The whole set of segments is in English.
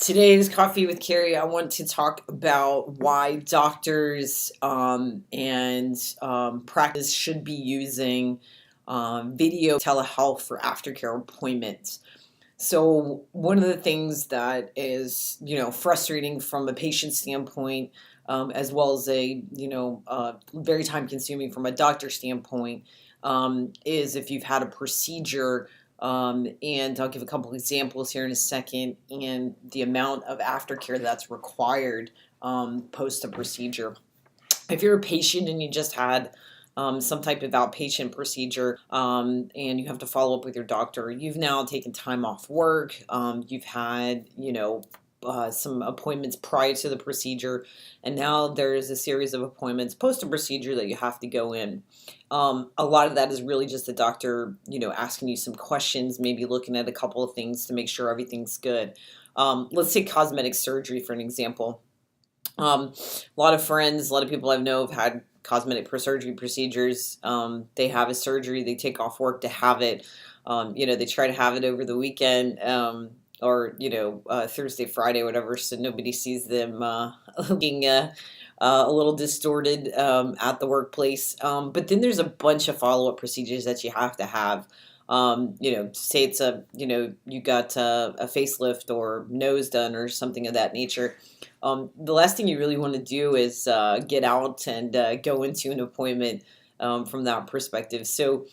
Today's Coffee with Carrie, I want to talk about why doctors and practice should be using video telehealth for aftercare appointments. So one of the things that is, frustrating from a patient standpoint, as well as very time consuming from a doctor standpoint, is if you've had a procedure, and I'll give a couple examples here in a second, and the amount of aftercare that's required post a procedure. If you're a patient and you just had some type of outpatient procedure, and you have to follow up with your doctor, you've now taken time off work, you've had, some appointments prior to the procedure, and now there's a series of appointments post a procedure that you have to go in. A lot of that is really just the doctor, asking you some questions, maybe looking at a couple of things to make sure everything's good. Let's take cosmetic surgery for an example. A lot of friends, a lot of people I know have had cosmetic surgery procedures. They have a surgery, they take off work to have it. They try to have it over the weekend, or Thursday, Friday, whatever, so nobody sees them looking a little distorted at the workplace. But then there's a bunch of follow-up procedures that you have to have. Say it's you got a facelift or nose done or something of that nature. The last thing you really want to do is get out and go into an appointment from that perspective. So,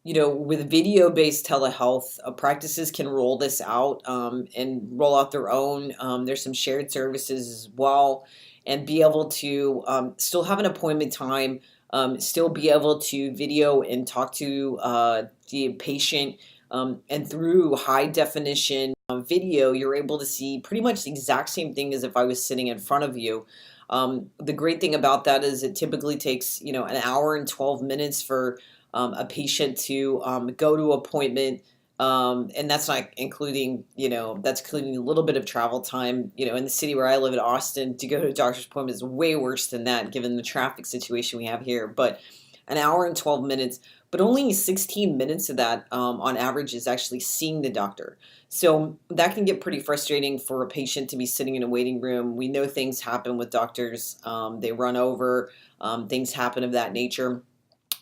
with video-based telehealth, practices can roll this out and roll out their own. There's some shared services as well, and be able to still have an appointment time, still be able to video and talk to the patient, and through high definition video, you're able to see pretty much the exact same thing as if I was sitting in front of you. The great thing about that is it typically takes, an hour and 12 minutes for a patient to go to appointment. And that's not including, that's including a little bit of travel time. In the city where I live in Austin, to go to a doctor's appointment is way worse than that, given the traffic situation we have here. But an hour and 12 minutes, but only 16 minutes of that on average is actually seeing the doctor. So that can get pretty frustrating for a patient to be sitting in a waiting room. We know things happen with doctors. They run over, things happen of that nature.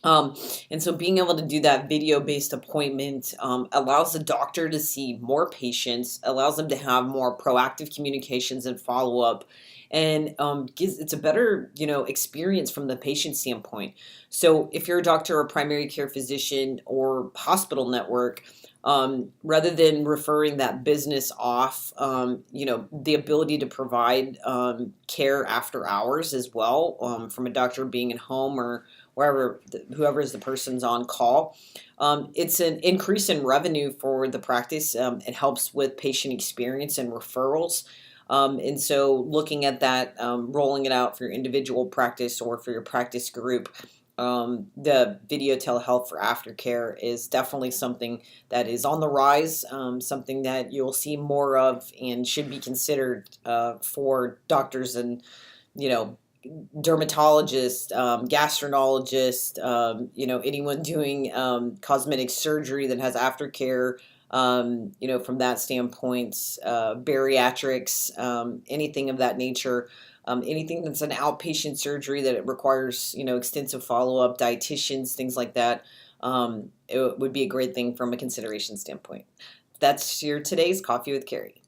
And so being able to do that video-based appointment allows the doctor to see more patients, allows them to have more proactive communications and follow-up, and it's a better, experience from the patient standpoint. So if you're a doctor or primary care physician or hospital network, rather than referring that business off, the ability to provide care after hours as well, from a doctor being at home or wherever, whoever is the person's on call. It's an increase in revenue for the practice. It helps with patient experience and referrals. And so looking at that, rolling it out for your individual practice or for your practice group, the video telehealth for aftercare is definitely something that is on the rise, something that you'll see more of and should be considered for doctors and, dermatologists, gastroenterologists, anyone doing cosmetic surgery that has aftercare, from that standpoint, bariatrics, anything of that nature. Anything that's an outpatient surgery that it requires, extensive follow-up, dietitians, things like that, it would be a great thing from a consideration standpoint. That's your today's Coffee with Carrie.